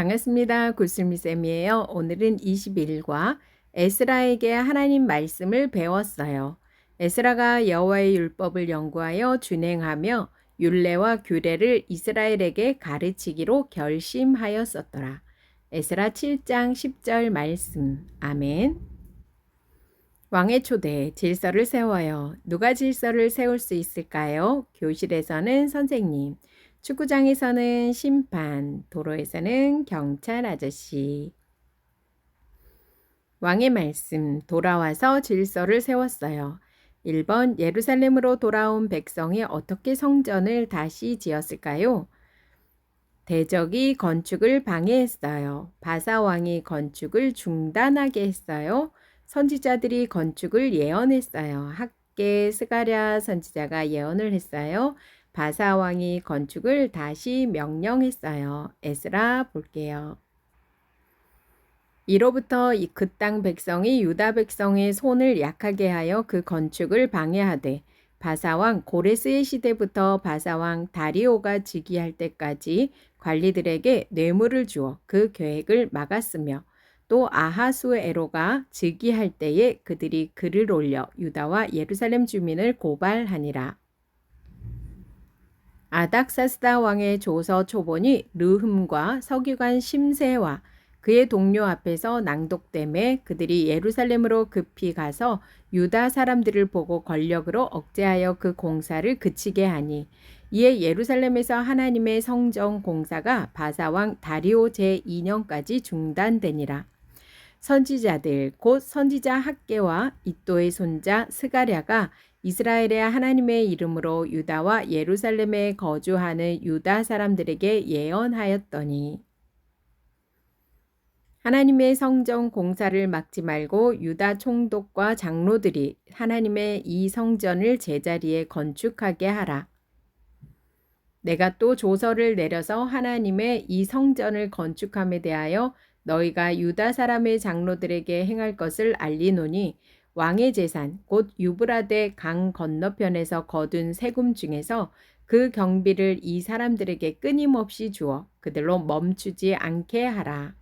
반갑습니다. 구슬미쌤이에요. 오늘은 21일과 에스라에게 하나님 말씀을 배웠어요. 에스라가 여호와의 율법을 연구하여 준행하며 율례와 규례를 이스라엘에게 가르치기로 결심하였었더라. 에스라 7장 10절 말씀. 아멘. 왕의 초대, 질서를 세워요. 누가 질서를 세울 수 있을까요? 교실에서는 선생님, 축구장에서는 심판, 도로에서는 경찰 아저씨. 왕의 말씀, 돌아와서 질서를 세웠어요. 1번, 예루살렘으로 돌아온 백성이 어떻게 성전을 다시 지었을까요? 대적이 건축을 방해했어요. 바사 왕이 건축을 중단하게 했어요. 선지자들이 건축을 예언했어요. 학개 스가랴 선지자가 예언을 했어요. 바사 왕이 건축을 다시 명령했어요. 에스라 볼게요. 이로부터 그 땅 백성이 유다 백성의 손을 약하게 하여 그 건축을 방해하되 바사왕 고레스의 시대부터 바사왕 다리오가 즉위할 때까지 관리들에게 뇌물을 주어 그 계획을 막았으며 또 아하수에로가 즉위할 때에 그들이 글을 올려 유다와 예루살렘 주민을 고발하니라. 아닥사스다 왕의 조서 초본이 르흠과 서기관 심세와 그의 동료 앞에서 낭독됨에 그들이 예루살렘으로 급히 가서 유다 사람들을 보고 권력으로 억제하여 그 공사를 그치게 하니 이에 예루살렘에서 하나님의 성전 공사가 바사왕 다리오 제2년까지 중단되니라. 선지자들 곧 선지자 학개와 이또의 손자 스가랴가 이스라엘의 하나님의 이름으로 유다와 예루살렘에 거주하는 유다 사람들에게 예언하였더니 하나님의 성전 공사를 막지 말고 유다 총독과 장로들이 하나님의 이 성전을 제자리에 건축하게 하라. 내가 또 조서를 내려서 하나님의 이 성전을 건축함에 대하여 너희가 유다 사람의 장로들에게 행할 것을 알리노니 왕의 재산 곧 유브라데 강 건너편에서 거둔 세금 중에서 그 경비를 이 사람들에게 끊임없이 주어 그들로 멈추지 않게 하라.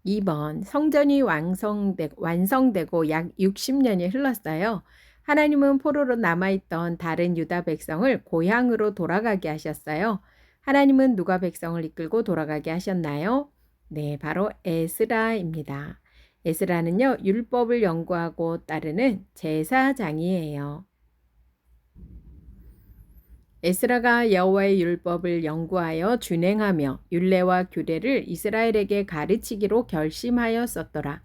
2번 성전이 완성되고 약 60년이 흘렀어요. 하나님은 포로로 남아있던 다른 유다 백성을 고향으로 돌아가게 하셨어요. 하나님은 누가 백성을 이끌고 돌아가게 하셨나요? 네, 바로 에스라입니다. 에스라는요, 율법을 연구하고 따르는 제사장이에요. 에스라가 여호와의 율법을 연구하여 준행하며 율례와 규례를 이스라엘에게 가르치기로 결심하였었더라.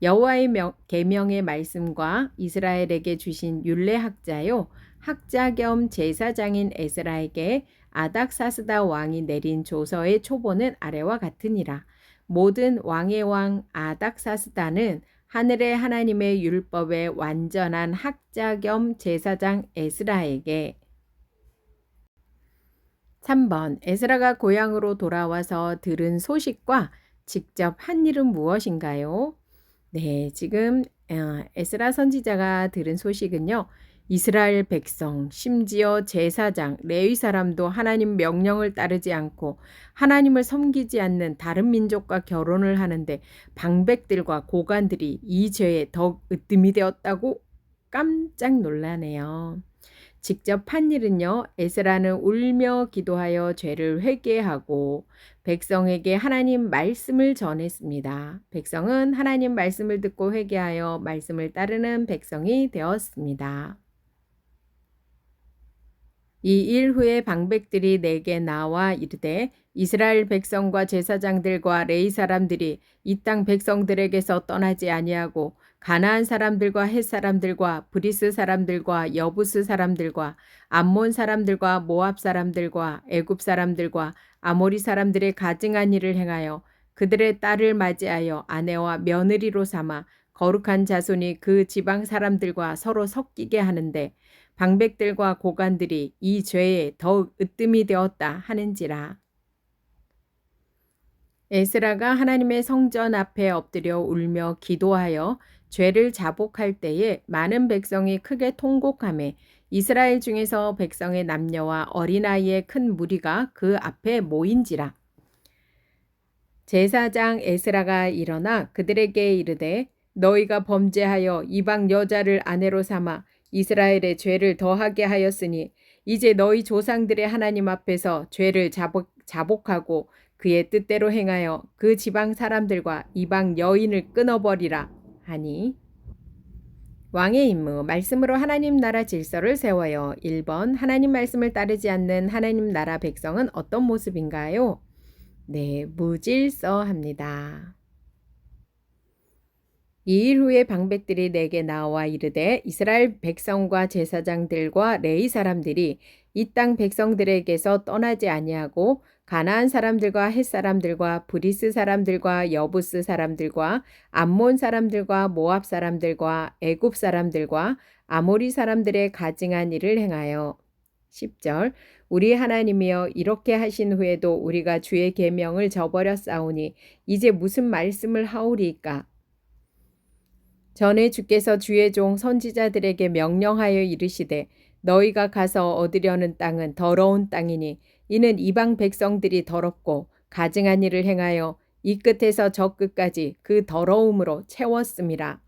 여호와의 계명의 말씀과 이스라엘에게 주신 율례학자요 학자 겸 제사장인 에스라에게 아닥사스다 왕이 내린 조서의 초본은 아래와 같으니라. 모든 왕의 왕 아닥사스다는 하늘의 하나님의 율법의 완전한 학자 겸 제사장 에스라에게 3번 에스라가 고향으로 돌아와서 들은 소식과 직접 한 일은 무엇인가요? 네, 지금 에스라 선지자가 들은 소식은요. 이스라엘 백성, 심지어 제사장, 레위 사람도 하나님 명령을 따르지 않고 하나님을 섬기지 않는 다른 민족과 결혼을 하는데 방백들과 고관들이 이 죄에 더욱 으뜸이 되었다고 깜짝 놀라네요. 직접 한 일은요. 에스라는 울며 기도하여 죄를 회개하고 백성에게 하나님 말씀을 전했습니다. 백성은 하나님 말씀을 듣고 회개하여 말씀을 따르는 백성이 되었습니다. 이 일 후에 방백들이 내게 나와 이르되 이스라엘 백성과 제사장들과 레위 사람들이 이 땅 백성들에게서 떠나지 아니하고 가나안 사람들과 헷 사람들과 브리스 사람들과 여부스 사람들과 암몬 사람들과 모압 사람들과 애굽 사람들과 아모리 사람들의 가증한 일을 행하여 그들의 딸을 맞이하여 아내와 며느리로 삼아 거룩한 자손이 그 지방 사람들과 서로 섞이게 하는데 방백들과 고관들이 이 죄에 더욱 으뜸이 되었다 하는지라. 에스라가 하나님의 성전 앞에 엎드려 울며 기도하여 죄를 자복할 때에 많은 백성이 크게 통곡하매 이스라엘 중에서 백성의 남녀와 어린아이의 큰 무리가 그 앞에 모인지라. 제사장 에스라가 일어나 그들에게 이르되 너희가 범죄하여 이방 여자를 아내로 삼아 이스라엘의 죄를 더하게 하였으니 이제 너희 조상들의 하나님 앞에서 죄를 자복하고 그의 뜻대로 행하여 그 지방 사람들과 이방 여인을 끊어버리라 하니 왕의 임무, 말씀으로 하나님 나라 질서를 세워요. 1번, 하나님 말씀을 따르지 않는 하나님 나라 백성은 어떤 모습인가요? 네, 무질서합니다. 2일 후에 방백들이 내게 나와 이르되 이스라엘 백성과 제사장들과 레위 사람들이 이 땅 백성들에게서 떠나지 아니하고 가나안 사람들과 헷 사람들과 브리스 사람들과 여부스 사람들과 암몬 사람들과 모압 사람들과 애굽 사람들과 아모리 사람들의 가증한 일을 행하여 10절 우리 하나님이여 이렇게 하신 후에도 우리가 주의 계명을 저버렸사오니 이제 무슨 말씀을 하오리이까 전에 주께서 주의 종 선지자들에게 명령하여 이르시되 너희가 가서 얻으려는 땅은 더러운 땅이니 이는 이방 백성들이 더럽고 가증한 일을 행하여 이 끝에서 저 끝까지 그 더러움으로 채웠음이라.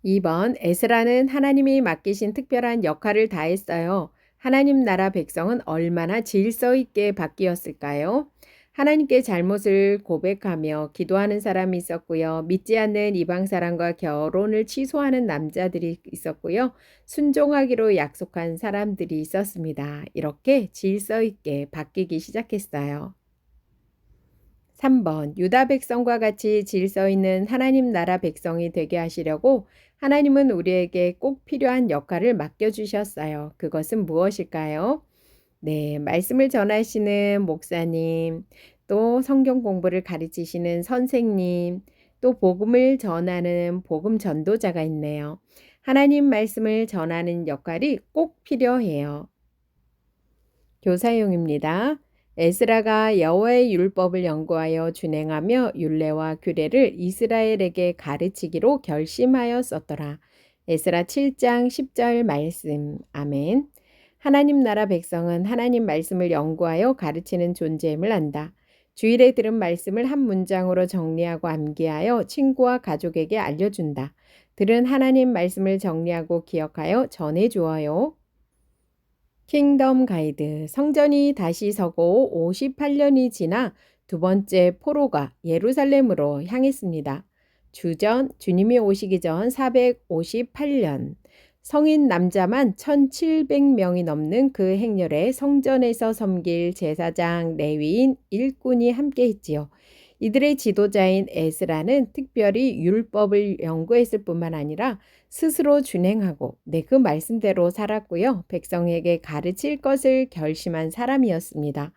2번 에스라는 하나님이 맡기신 특별한 역할을 다했어요. 하나님 나라 백성은 얼마나 질서 있게 바뀌었을까요? 하나님께 잘못을 고백하며 기도하는 사람이 있었고요. 믿지 않는 이방 사람과 결혼을 취소하는 남자들이 있었고요. 순종하기로 약속한 사람들이 있었습니다. 이렇게 질서 있게 바뀌기 시작했어요. 3번 유다 백성과 같이 질서 있는 하나님 나라 백성이 되게 하시려고 하나님은 우리에게 꼭 필요한 역할을 맡겨주셨어요. 그것은 무엇일까요? 네, 말씀을 전하시는 목사님, 또 성경 공부를 가르치시는 선생님, 또 복음을 전하는 복음 전도자가 있네요. 하나님 말씀을 전하는 역할이 꼭 필요해요. 교사용입니다. 에스라가 여호와의 율법을 연구하여 준행하며 율례와 규례를 이스라엘에게 가르치기로 결심하였었더라. 에스라 7장 10절 말씀. 아멘. 하나님 나라 백성은 하나님 말씀을 연구하여 가르치는 존재임을 안다. 주일에 들은 말씀을 한 문장으로 정리하고 암기하여 친구와 가족에게 알려준다. 들은 하나님 말씀을 정리하고 기억하여 전해주어요. 킹덤 가이드 성전이 다시 서고 58년이 지나 두 번째 포로가 예루살렘으로 향했습니다. 주전 주님이 오시기 전 458년 성인 남자만 1700명이 넘는 그 행렬에 성전에서 섬길 제사장, 레위인, 일꾼이 함께했지요. 이들의 지도자인 에스라는 특별히 율법을 연구했을 뿐만 아니라 스스로 준행하고 그 말씀대로 살았고요. 백성에게 가르칠 것을 결심한 사람이었습니다.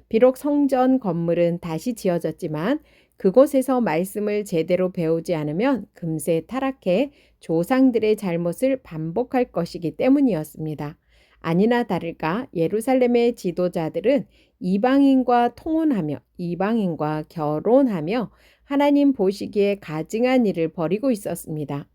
비록 성전 건물은 다시 지어졌지만 그곳에서 말씀을 제대로 배우지 않으면 금세 타락해 조상들의 잘못을 반복할 것이기 때문이었습니다. 아니나 다를까 예루살렘의 지도자들은 이방인과 통혼하며 이방인과 결혼하며 하나님 보시기에 가증한 일을 벌이고 있었습니다.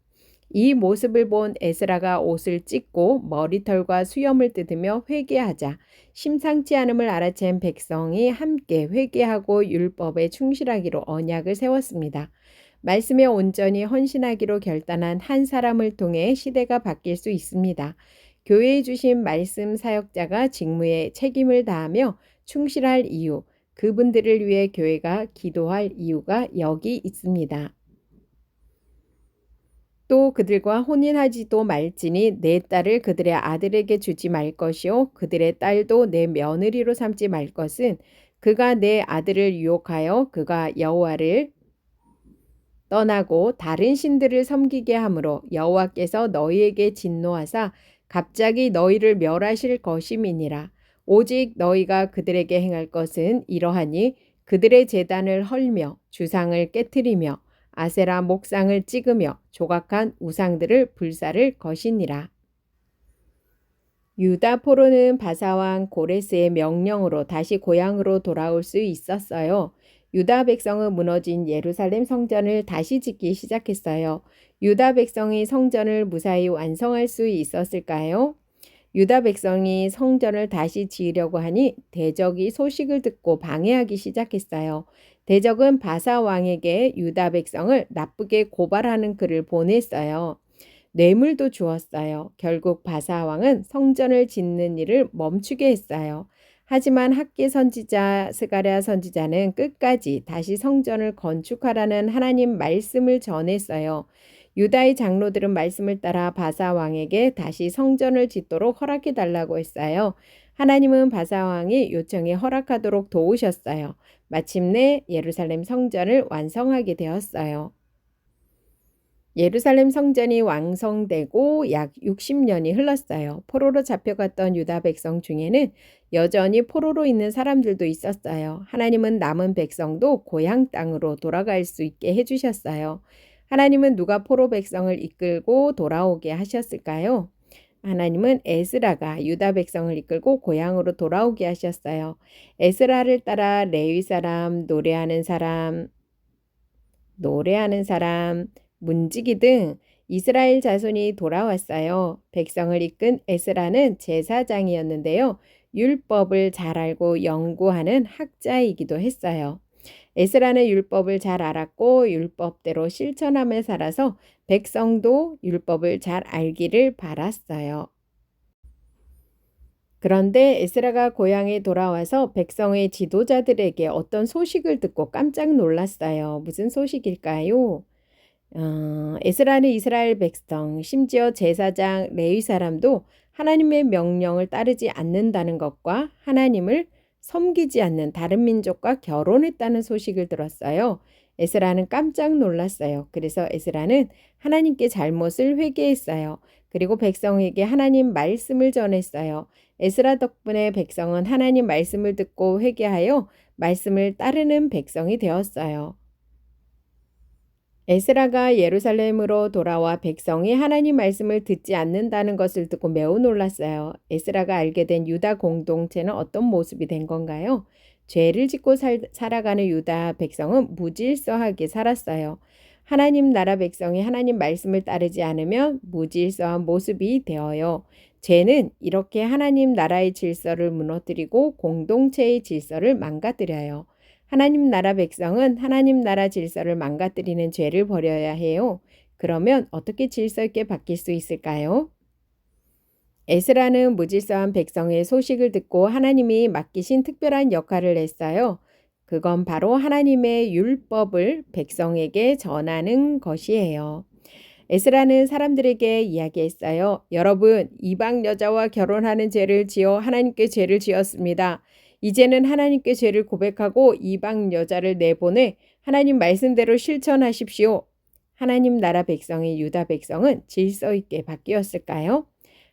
이 모습을 본 에스라가 옷을 찢고 머리털과 수염을 뜯으며 회개하자 심상치 않음을 알아챈 백성이 함께 회개하고 율법에 충실하기로 언약을 세웠습니다. 말씀에 온전히 헌신하기로 결단한 한 사람을 통해 시대가 바뀔 수 있습니다. 교회에 주신 말씀 사역자가 직무에 책임을 다하며 충실할 이유, 그분들을 위해 교회가 기도할 이유가 여기 있습니다. 또 그들과 혼인하지도 말지니 내 딸을 그들의 아들에게 주지 말 것이요 그들의 딸도 내 며느리로 삼지 말 것은 그가 내 아들을 유혹하여 그가 여호와를 떠나고 다른 신들을 섬기게 하므로 여호와께서 너희에게 진노하사 갑자기 너희를 멸하실 것임이니라. 오직 너희가 그들에게 행할 것은 이러하니 그들의 제단을 헐며 주상을 깨트리며 아세라 목상을 찍으며 조각한 우상들을 불사를 것이니라. 유다 포로는 바사왕 고레스의 명령으로 다시 고향으로 돌아올 수 있었어요. 유다 백성은 무너진 예루살렘 성전을 다시 짓기 시작했어요. 유다 백성이 성전을 무사히 완성할 수 있었을까요? 유다 백성이 성전을 다시 지으려고 하니 대적이 소식을 듣고 방해하기 시작했어요. 대적은 바사 왕에게 유다 백성을 나쁘게 고발하는 글을 보냈어요. 뇌물도 주었어요. 결국 바사 왕은 성전을 짓는 일을 멈추게 했어요. 하지만 학개 선지자 스가랴 선지자는 끝까지 다시 성전을 건축하라는 하나님 말씀을 전했어요. 유다의 장로들은 말씀을 따라 바사 왕에게 다시 성전을 짓도록 허락해 달라고 했어요. 하나님은 바사 왕이 요청에 허락하도록 도우셨어요. 마침내 예루살렘 성전을 완성하게 되었어요. 예루살렘 성전이 완성되고 약 60년이 흘렀어요. 포로로 잡혀갔던 유다 백성 중에는 여전히 포로로 있는 사람들도 있었어요. 하나님은 남은 백성도 고향 땅으로 돌아갈 수 있게 해주셨어요. 하나님은 누가 포로 백성을 이끌고 돌아오게 하셨을까요? 하나님은 에스라가 유다 백성을 이끌고 고향으로 돌아오게 하셨어요. 에스라를 따라 레위 사람, 노래하는 사람, 문지기 등 이스라엘 자손이 돌아왔어요. 백성을 이끈 에스라는 제사장이었는데요. 율법을 잘 알고 연구하는 학자이기도 했어요. 에스라는 율법을 잘 알았고 율법대로 실천하며 살아서 백성도 율법을 잘 알기를 바랐어요. 그런데 에스라가 고향에 돌아와서 백성의 지도자들에게 어떤 소식을 듣고 깜짝 놀랐어요. 무슨 소식일까요? 에스라는 이스라엘 백성, 심지어 제사장 레위 사람도 하나님의 명령을 따르지 않는다는 것과 하나님을 섬기지 않는 다른 민족과 결혼했다는 소식을 들었어요. 에스라는 깜짝 놀랐어요. 그래서 에스라는 하나님께 잘못을 회개했어요. 그리고 백성에게 하나님 말씀을 전했어요. 에스라 덕분에 백성은 하나님 말씀을 듣고 회개하여 말씀을 따르는 백성이 되었어요. 에스라가 예루살렘으로 돌아와 백성이 하나님 말씀을 듣지 않는다는 것을 듣고 매우 놀랐어요. 에스라가 알게 된 유다 공동체는 어떤 모습이 된 건가요? 죄를 짓고 살아가는 유다 백성은 무질서하게 살았어요. 하나님 나라 백성이 하나님 말씀을 따르지 않으면 무질서한 모습이 되어요. 죄는 이렇게 하나님 나라의 질서를 무너뜨리고 공동체의 질서를 망가뜨려요. 하나님 나라 백성은 하나님 나라 질서를 망가뜨리는 죄를 버려야 해요. 그러면 어떻게 질서 있게 바뀔 수 있을까요? 에스라는 무질서한 백성의 소식을 듣고 하나님이 맡기신 특별한 역할을 했어요. 그건 바로 하나님의 율법을 백성에게 전하는 것이에요. 에스라는 사람들에게 이야기했어요. 여러분, 이방 여자와 결혼하는 죄를 지어 하나님께 죄를 지었습니다. 이제는 하나님께 죄를 고백하고 이방 여자를 내보내 하나님 말씀대로 실천하십시오. 하나님 나라 백성인 유다 백성은 질서 있게 바뀌었을까요?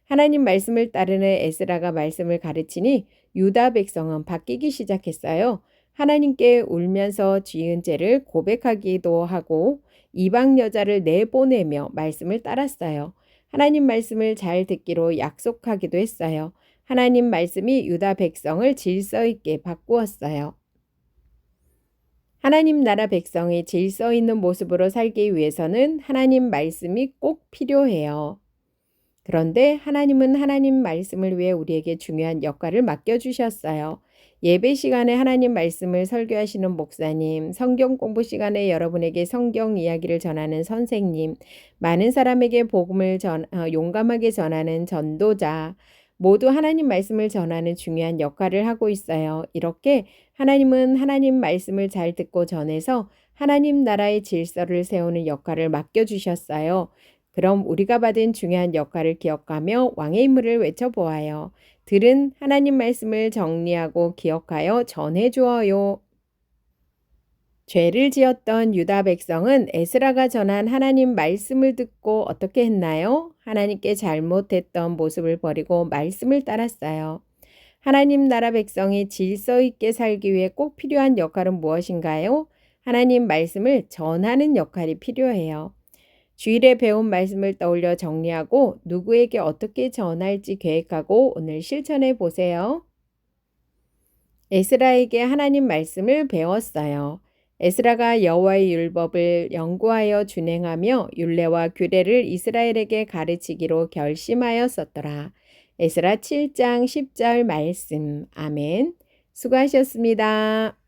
하나님 말씀을 따르는 에스라가 말씀을 가르치니 유다 백성은 바뀌기 시작했어요. 하나님께 울면서 지은 죄를 고백하기도 하고 이방 여자를 내보내며 말씀을 따랐어요. 하나님 말씀을 잘 듣기로 약속하기도 했어요. 하나님 말씀이 유다 백성을 질서 있게 바꾸었어요. 하나님 나라 백성이 질서 있는 모습으로 살기 위해서는 하나님 말씀이 꼭 필요해요. 그런데 하나님은 하나님 말씀을 위해 우리에게 중요한 역할을 맡겨주셨어요. 예배 시간에 하나님 말씀을 설교하시는 목사님, 성경 공부 시간에 여러분에게 성경 이야기를 전하는 선생님, 많은 사람에게 복음을 용감하게 전하는 전도자, 모두 하나님 말씀을 전하는 중요한 역할을 하고 있어요. 이렇게 하나님은 하나님 말씀을 잘 듣고 전해서 하나님 나라의 질서를 세우는 역할을 맡겨주셨어요. 그럼 우리가 받은 중요한 역할을 기억하며 왕의 임무를 외쳐보아요. 들은 하나님 말씀을 정리하고 기억하여 전해주어요. 죄를 지었던 유다 백성은 에스라가 전한 하나님 말씀을 듣고 어떻게 했나요? 하나님께 잘못했던 모습을 버리고 말씀을 따랐어요. 하나님 나라 백성이 질서 있게 살기 위해 꼭 필요한 역할은 무엇인가요? 하나님 말씀을 전하는 역할이 필요해요. 주일에 배운 말씀을 떠올려 정리하고 누구에게 어떻게 전할지 계획하고 오늘 실천해 보세요. 에스라에게 하나님 말씀을 배웠어요. 에스라가 여호와의 율법을 연구하여 준행하며 율례와 규례를 이스라엘에게 가르치기로 결심하였었더라. 에스라 7장 10절 말씀. 아멘. 수고하셨습니다.